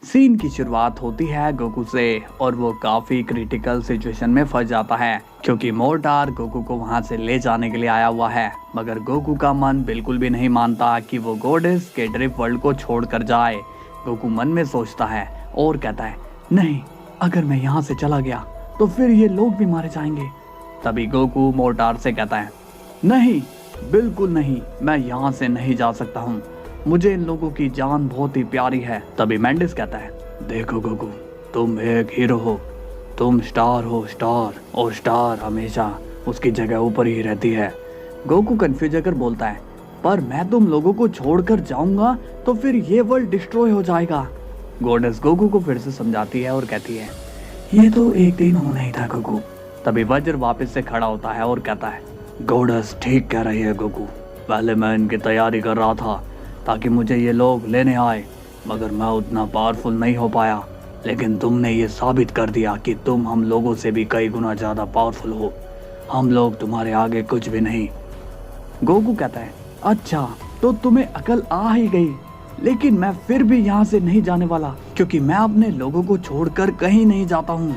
Scene की शुरुआत होती है गोकू से और वो काफी क्रिटिकल सिचुएशन में फंस जाता है क्योंकि मोर्टार गोकू को वहां से ले जाने के लिए आया हुआ है। मगर गोकू का मन बिल्कुल भी नहीं मानता कि वो गॉडेस के ड्रिफ्ट वर्ल्ड को छोड़कर जाए। गोकू मन में सोचता है और कहता है, नहीं, अगर मैं यहाँ से चला गया तो फिर ये लोग भी मारे जाएंगे। तभी गोकू मोर्टार से कहता है, नहीं, बिल्कुल नहीं, मैं यहाँ से नहीं जा सकता हूँ, मुझे इन लोगों की जान बहुत ही प्यारी है। तभी मेंडिस कहता है, देखो गोकू, तुम एक हीरो हो, तुम स्टार हो, स्टार, और स्टार हमेशा उसकी जगह ऊपर ही रहती है। गोकू कंफ्यूज होकर बोलता है, पर मैं तुम लोगों को छोड़कर जाऊंगा तो फिर ये वर्ल्ड डिस्ट्रॉय हो जाएगा। गॉडेस गोकू को फिर से समझाती है और कहती है, ये तो एक दिन होना ही था गोकू। तभी वज्र वापस से खड़ा होता है और कहता है, गॉडेस ठीक कह रही है गोकू, पहले मैं इनकी तैयारी कर रहा था ताकि मुझे ये लोग लेने आए, मगर मैं उतना पावरफुल नहीं हो पाया। लेकिन तुमने ये साबित कर दिया कि तुम हम लोगों से भी कई गुना ज़्यादा पावरफुल हो। हम लोग तुम्हारे आगे कुछ भी नहीं। गोकू कहता है, अच्छा तो तुम्हें अकल आ ही गई, लेकिन मैं फिर भी यहाँ से नहीं जाने वाला क्योंकि मैं अपने लोगों को छोड़कर कहीं नहीं जाता हूँ।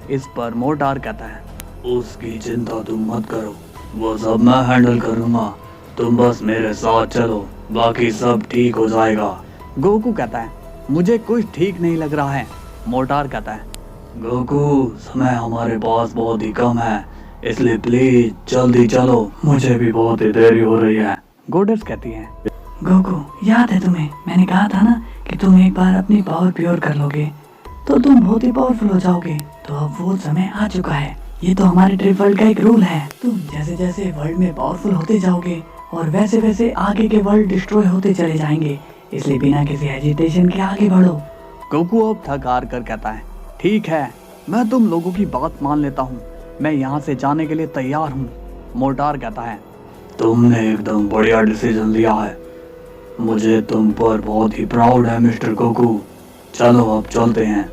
इस पर मोर्टार कहता है, उसकी चिंता तुम मत करो, वो सब मैं हैंडल करूँगा, तुम बस मेरे साथ चलो, बाकी सब ठीक हो जाएगा। गोकू कहता है, मुझे कुछ ठीक नहीं लग रहा है। मोर्टार कहता है, गोकू, समय हमारे पास बहुत ही कम है, इसलिए प्लीज जल्दी चलो, मुझे भी बहुत ही देरी हो रही है। गॉडेस कहती है, गोकू, याद है तुम्हें, मैंने कहा था ना कि तुम एक बार अपनी पावर प्योर कर लोगे तो तुम बहुत ही पावरफुल हो जाओगे। तो अब वो समय आ चुका है, ये तो हमारे ड्रिफ्ट वर्ल्ड का एक रूल है। तुम जैसे जैसे वर्ल्ड में पावरफुल होते जाओगे और वैसे वैसे आगे के वर्ल्ड डिस्ट्रॉय होते चले जाएंगे, इसलिए बिना किसी हेजिटेशन के आगे बढ़ो। गोकू अब थक हार कर कहता है, ठीक है, मैं तुम लोगों की बात मान लेता हूँ, मैं यहाँ से जाने के लिए तैयार हूँ। मोर्टार कहता है, तुमने एकदम बढ़िया डिसीजन लिया है, मुझे तुम पर बहुत ही प्राउड है मिस्टर गोकू, चलो अब चलते हैं।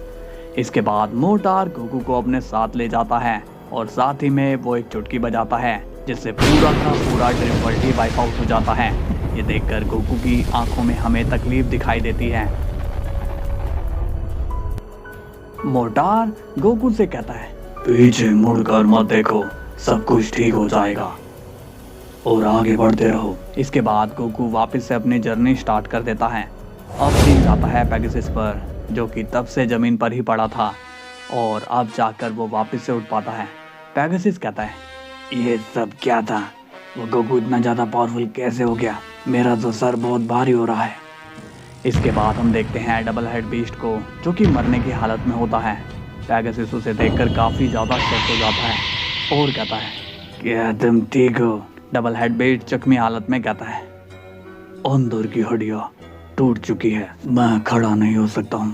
इसके बाद मोर्टार गोकू को अपने साथ ले जाता है और साथ ही में वो एक चुटकी बजाता है जिससे पूरा का पूरा ड्रिफ्ट वर्ल्ड ही वाइप आउट हो जाता है। ये देखकर गोकू की आंखों में हमें तकलीफ दिखाई देती है। मोर्टार गोकू से कहता है, पीछे मुड़कर मत देखो, सब कुछ ठीक हो जाएगा और आगे बढ़ते रहो। इसके बाद गोकू वापस से अपनी जर्नी स्टार्ट कर देता है। अब सीन जाता है पेगासस पर, जो कि तब से जमीन पर ही पड़ा था और अब जाकर वो वापस से उठ पाता है। पेगासस कहता है, ये सब क्या था, वो गोकू इतना ज़्यादा पावरफुल कैसे हो गया, मेरा तो सर बहुत भारी हो रहा है। इसके बाद हम देखते हैं डबल हेड बीस्ट को, जो कि मरने की हालत में होता है। पेगासस उसे देखकर काफ़ी ज़्यादा शॉक हो जाता है और कहता है, क्या तुम ठीक हो? डबल हेड बीस्ट जख्मी हालत में कहता है, अंदर की हड्डियां टूट चुकी है, मैं खड़ा नहीं हो सकता हूँ।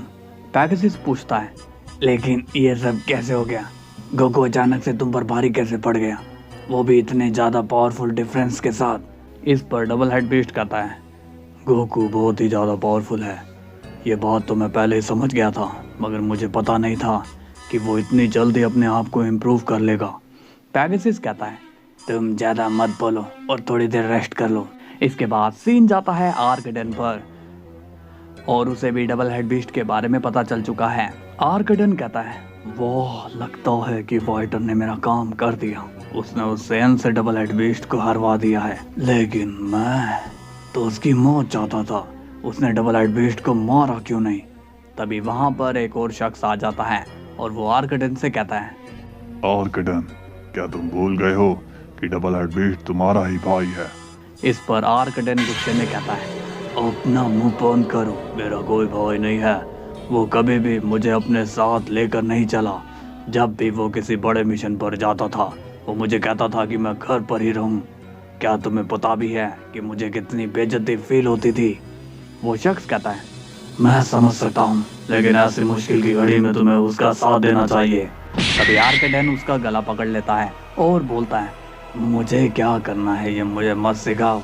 पेगासस पूछता है, लेकिन ये सब कैसे हो गया? गोकू अचानक से तुम पर भारी कैसे पड़ गया, वो भी इतने ज़्यादा पावरफुल डिफरेंस के साथ? इस पर डबल हेड बीस्ट कहता है, गोकू बहुत ही ज़्यादा पावरफुल है, ये बात तो मैं पहले ही समझ गया था, मगर मुझे पता नहीं था कि वो इतनी जल्दी अपने आप को इम्प्रूव कर लेगा। पेगासस कहता है, तुम ज़्यादा मत बोलो और थोड़ी देर रेस्ट कर लो। इसके बाद सीन जाता है आर्कडेन पर और उसे भी डबल हेड बीस्ट के बारे में पता चल चुका है। आर्कडेन कहता है, वाह, लगता है कि फाइटर ने मेरा काम कर दिया, उसने उस सेन से डबल हेड बीस्ट को हरवा दिया है, लेकिन मैं तो उसकी मौत चाहता था, उसने डबल हेड बीस्ट को मारा क्यों नहीं? तभी वहां पर एक और शख्स आ जाता है और वो आर्कडेन से कहता है, आर्कडेन, क्या तुम भूल गए हो कि डबल हेड बीस्ट तुम्हारा ही भाई है? इस पर आर्कडेन गुस्से में कहता है, अपना मुंह बंद करो, मेरा कोई भाई नहीं है, वो कभी भी मुझे अपने साथ लेकर नहीं चला। जब भी वो किसी बड़े मिशन पर जाता था वो मुझे कहता था कि मैं घर पर ही रहूं। क्या तुम्हें पता भी है कि मुझे कितनी बेइज्जती फील होती थी? वो शख्स कहता है, मैं समझ सकता हूँ, लेकिन ऐसी मुश्किल की घड़ी में तुम्हें उसका साथ देना चाहिए। तभी आर्कडेन उसका गला पकड़ लेता है और बोलता है, मुझे क्या करना है ये मुझे मत सिखाओ,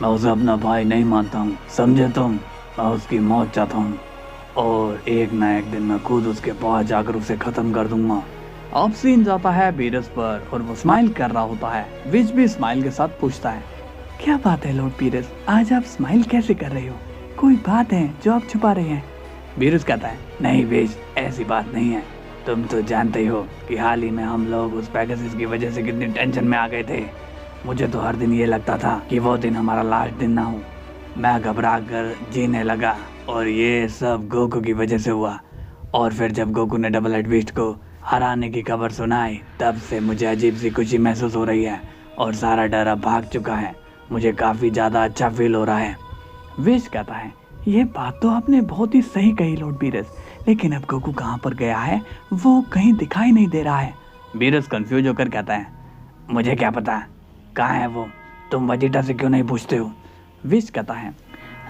मैं उसे अपना भाई नहीं मानता हूँ, समझे तुम? मैं उसकी मौत चाहता हूँ और एक ना एक दिन मैं खुद उसके पास जाकर उसे खत्म कर दूंगा। अब सीन जाता है बीरस पर और वो स्माइल कर रहा होता है। विच भी स्माइल के साथ पूछता है, क्या बात है लॉर्ड पीरस, आज आप स्माइल कैसे कर रहे हो? कोई बात है जो आप छुपा रहे हैं? बीरुस कहता है, नहीं बेज, ऐसी बात नहीं है। तुम तो जानते ही हो कि हाल ही में हम लोग उस पेगासस की वजह से कितनी टेंशन में आ गए थे। मुझे तो हर दिन ये लगता था कि वो दिन हमारा लास्ट दिन ना हो। मैं घबरा कर जीने लगा और ये सब गोकू की वजह से हुआ। और फिर जब गोकू ने डबल हेड बीस्ट को हराने की खबर सुनाई, तब से मुझे अजीब सी खुशी महसूस हो रही है और सारा डर अब भाग चुका है। मुझे काफ़ी ज़्यादा अच्छा फील हो रहा है। विश कहता है, ये बात तो आपने बहुत ही सही कही लॉर्ड बीरस, लेकिन अब गोकू कहाँ पर गया है? वो कहीं दिखाई नहीं दे रहा है। बीरस कंफ्यूज होकर कहता है, मुझे क्या पता कहाँ है वो, तुम वेजिटा से क्यों नहीं पूछते हो? विश कहता है,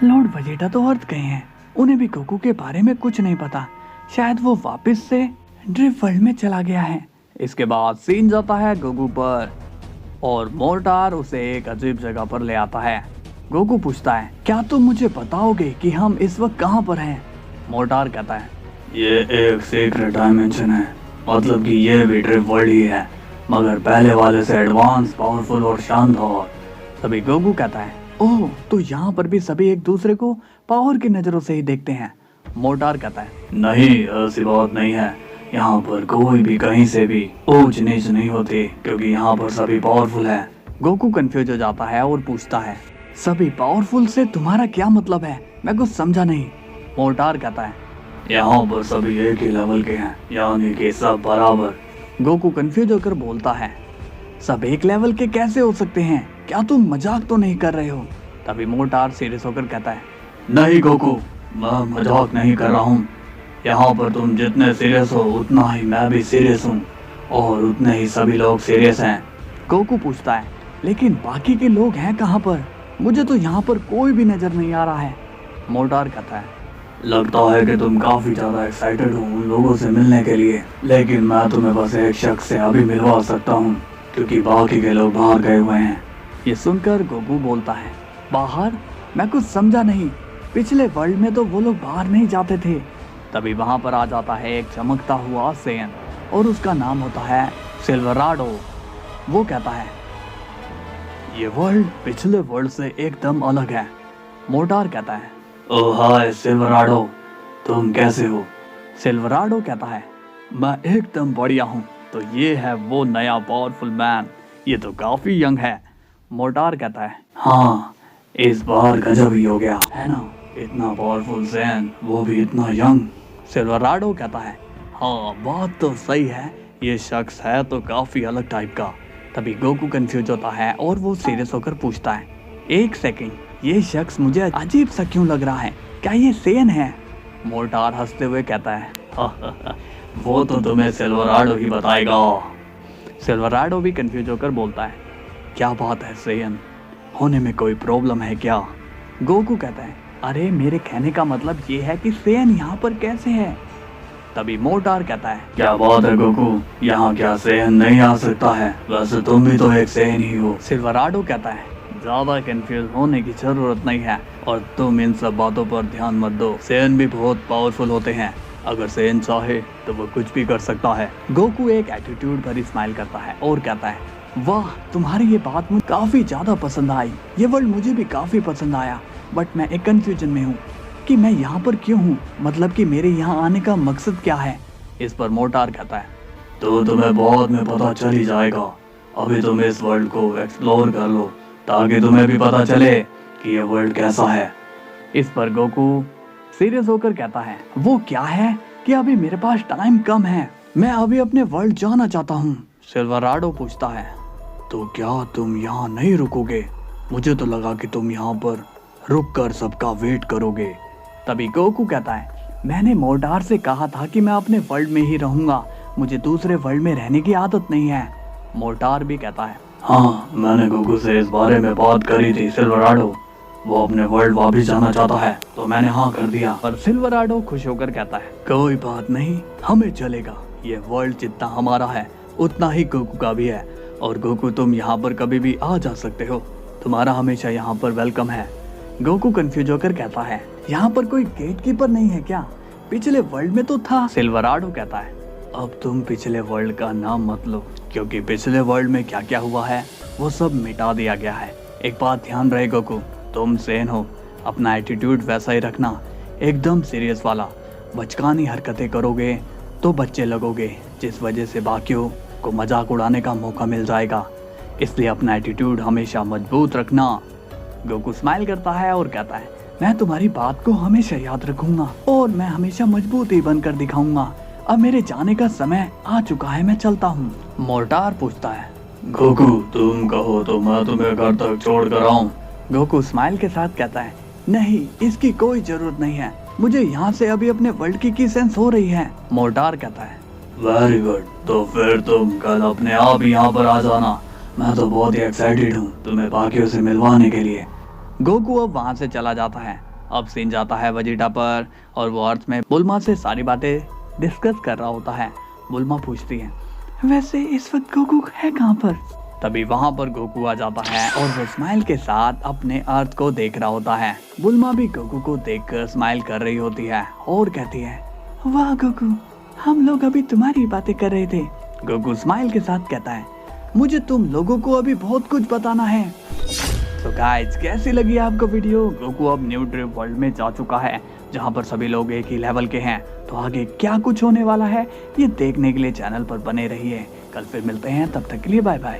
लॉर्ड वेजिटा तो अर्थ गए हैं, उन्हें भी गोकू के बारे में कुछ नहीं पता। शायद वो वापस से ड्रिफ्ट वर्ल्ड में चला गया है। इसके बाद सीन जाता है गोकू पर और मोर्टार उसे एक अजीब जगह पर ले आता है। गोकू पूछता है, क्या तुम मुझे बताओगे कि हम इस वक्त कहाँ पर हैं? मोर्टार कहता है, ये एक सीक्रेट डायमेंशन है, मतलब कि ये भी ड्रिफ्ट वर्ल्ड ही है, मगर पहले वाले से एडवांस, पावरफुल और शानदार। तभी गोकू कहता है, ओह, तो यहाँ पर भी सभी एक दूसरे को पावर की नज़रों से ही देखते हैं। मोर्टार कहता है, नहीं, ऐसी बात नहीं है। यहाँ पर कोई भी कहीं से भी ऊंच नीच नहीं होती, क्योंकि यहाँ पर सभी पावरफुल है। गोकू कंफ्यूज हो जाता है और पूछता है, सभी पावरफुल से तुम्हारा क्या मतलब है? मैं कुछ समझा नहीं। मोर्टार कहता है, यहाँ पर सभी एक ही लेवल के हैं, यानी कि सब बराबर। गोकू कंफ्यूज होकर बोलता है, सब एक लेवल के कैसे हो सकते हैं? क्या तुम मजाक तो नहीं कर रहे हो? तभी मोर्टार सीरियस होकर कहता है, नहीं गोकू, मैं मजाक नहीं कर रहा हूँ। यहाँ पर तुम जितने सीरियस हो उतना ही मैं भी सीरियस हूँ और उतने ही सभी लोग सीरियस हैं। गोकू पूछता है, लेकिन बाकी के लोग हैं कहाँ पर? मुझे तो यहाँ पर कोई भी नजर नहीं आ रहा है। मोर्टार कहता है, लगता है कि तुम काफी ज्यादा एक्साइटेड हो उन लोगों से मिलने के लिए, लेकिन मैं तुम्हें बस एक शख्स से अभी मिलवा सकता हूँ, क्योंकि बाकी के लोग बाहर गए हुए हैं। ये सुनकर गोकू बोलता है, बाहर? मैं कुछ समझा नहीं। पिछले वर्ल्ड में तो वो लोग बाहर नहीं जाते थे। तभी वहां पर आ जाता है एक चमकता हुआ सेन और उसका नाम होता है सिल्वराडो। वो कहता है, ये वर्ल्ड पिछले वर्ल्ड से एकदम अलग है। मोर्टार कहता है, ओह हाय सिल्वराडो, तुम कैसे हो? सिल्वराडो कहता है, मैं एकदम बढ़िया हूँ। तो ये है वो नया पावरफुल मैन, ये तो काफी यंग है। मोर्टार कहता है, हाँ, इस बार गजब ही हो गया है ना, इतना पावरफुल जैन, वो भी इतना यंग। सिल्वराडो कहता है, हाँ बात तो सही है, ये शख्स है तो काफी अलग टाइप का। तभी गोकू कंफ्यूज होता है और वो सीरियस होकर पूछता है, एक सेकंड, ये शख्स मुझे अजीब सा क्यों लग रहा है? क्या ये सेन है? मोर्टार हंसते हुए कहता है, वो तो तुम्हें सिल्वराडो ही बताएगा। सिल्वराडो भी कंफ्यूज होकर बोलता है, क्या बात है सेन, होने में कोई प्रॉब्लम है क्या? गोकू कहता है, अरे मेरे कहने का मतलब ये है कि सेन यहाँ पर कैसे है? तभी मोर्टार कहता है, क्या बात है गोकू, यहाँ क्या सेन नहीं आ सकता है? वैसे तुम भी तो एक सेन ही हो। सिल्वराडो कहता है, ज्यादा कंफ्यूज होने की जरूरत नहीं है और तुम इन सब बातों पर ध्यान मत दो। सेन भी बहुत पावरफुल होते हैं, अगर सेन चाहे तो वो कुछ भी कर सकता है। गोकू एक एटीट्यूड भरी स्माइल करता है और कहता है, वाह, तुम्हारी ये बात मुझे काफी ज्यादा पसंद आई। ये वर्ल्ड मुझे भी काफी पसंद आया, बट मैं एक कंफ्यूजन में हूँ कि मैं यहाँ पर क्यों हूँ, मतलब कि मेरे यहाँ आने का मकसद क्या है? इस पर मोर्टार कहता है, तो तुम्हें बाद में पता चल ही जाएगा, अभी तुम इस वर्ल्ड को एक्सप्लोर कर लो ताकि तुम्हें भी पता चले कि ये वर्ल्ड कैसा है। इस पर गोकू सीरियस होकर कहता है, वो क्या है कि अभी मेरे पास टाइम कम है, मैं अभी अपने वर्ल्ड जाना चाहता हूँ। सिल्वराडो पूछता है, तो क्या तुम यहाँ नहीं रुकोगे? मुझे तो लगा कि तुम यहाँ पर रुक कर सबका वेट करोगे। तभी गोकू कहता है, मैंने मोर्टार से कहा था कि मैं अपने वर्ल्ड में ही रहूंगा, मुझे दूसरे वर्ल्ड में रहने की आदत नहीं है। मोर्टार भी कहता है, हाँ, मैंने गोकू से इस बारे में बात करी थी सिल्वराडो, वो अपने वर्ल्ड वापस जाना चाहता है तो मैंने हाँ कर दिया। पर सिल्वराडो खुश होकर कहता है, कोई बात नहीं, हमें चलेगा, ये वर्ल्ड जितना हमारा है उतना ही गोकू का भी है, और गोकू तुम यहाँ पर कभी भी आ जा सकते हो, तुम्हारा हमेशा यहाँ पर वेलकम है। गोकू कंफ्यूज होकर कहता है, यहाँ पर कोई गेट कीपर नहीं है क्या? पिछले वर्ल्ड में तो था। सिल्वराडो कहता है, अब तुम पिछले वर्ल्ड का नाम मत लो, क्योंकि पिछले वर्ल्ड में क्या क्या हुआ है वो सब मिटा दिया गया है। एक बात ध्यान रहे गोकू, तुम सेन हो, अपना एटीट्यूड वैसा ही रखना, एकदम सीरियस वाला, बचकानी हरकतें करोगे तो बच्चे लगोगे, जिस वजह से बाकियों को मजाक उड़ाने का मौका मिल जाएगा। इसलिए अपना एटीट्यूड हमेशा मजबूत रखना। गोकू स्माइल करता है और कहता है, मैं तुम्हारी बात को हमेशा याद रखूंगा और मैं हमेशा मजबूत ही बनकर दिखाऊंगा। अब मेरे जाने का समय आ चुका है, मैं चलता हूँ। मोर्टार पूछता है, गोकू तुम कहो तो मैं तुम्हें घर तक छोड़ कर आऊँ। गोकू स्माइल के साथ कहता है, नहीं, इसकी कोई जरूरत नहीं है, मुझे यहाँ से अभी अपने वर्ल्ड की सेंस हो रही है। मोर्टार कहता है, वेरी गुड, तो फिर तुम कल अपने आप यहाँ पर आ जाना। मैं तो बहुत ही एक्साइटेड हूँ तुम्हें बाकियों से मिलवाने के लिए। गोकू अब वहाँ से चला जाता है। अब सीन जाता है वेजिटा पर और वो अर्थ में बुल्मा से सारी बातें डिस्कस कर रहा होता है। बुल्मा पूछती है, वैसे इस वक्त गोकू है कहाँ पर? तभी वहाँ पर गोकू आ जाता है और वो स्माइल के साथ अपने अर्थ को देख रहा होता है। बुल्मा भी गोकू को देखकर स्माइल कर रही होती है और कहती है, वाह गोकू, हम लोग अभी तुम्हारी बातें कर रहे थे। गोकू स्माइल के साथ कहता है, मुझे तुम लोगों को अभी बहुत कुछ बताना है। तो गाइस, कैसी लगी आपको वीडियो? गोकू अब न्यू ड्रीम वर्ल्ड में जा चुका है, जहां पर सभी लोग एक ही लेवल के हैं। तो आगे क्या कुछ होने वाला है, ये देखने के लिए चैनल पर बने रहिए। कल फिर मिलते हैं, तब तक के लिए बाय बाय।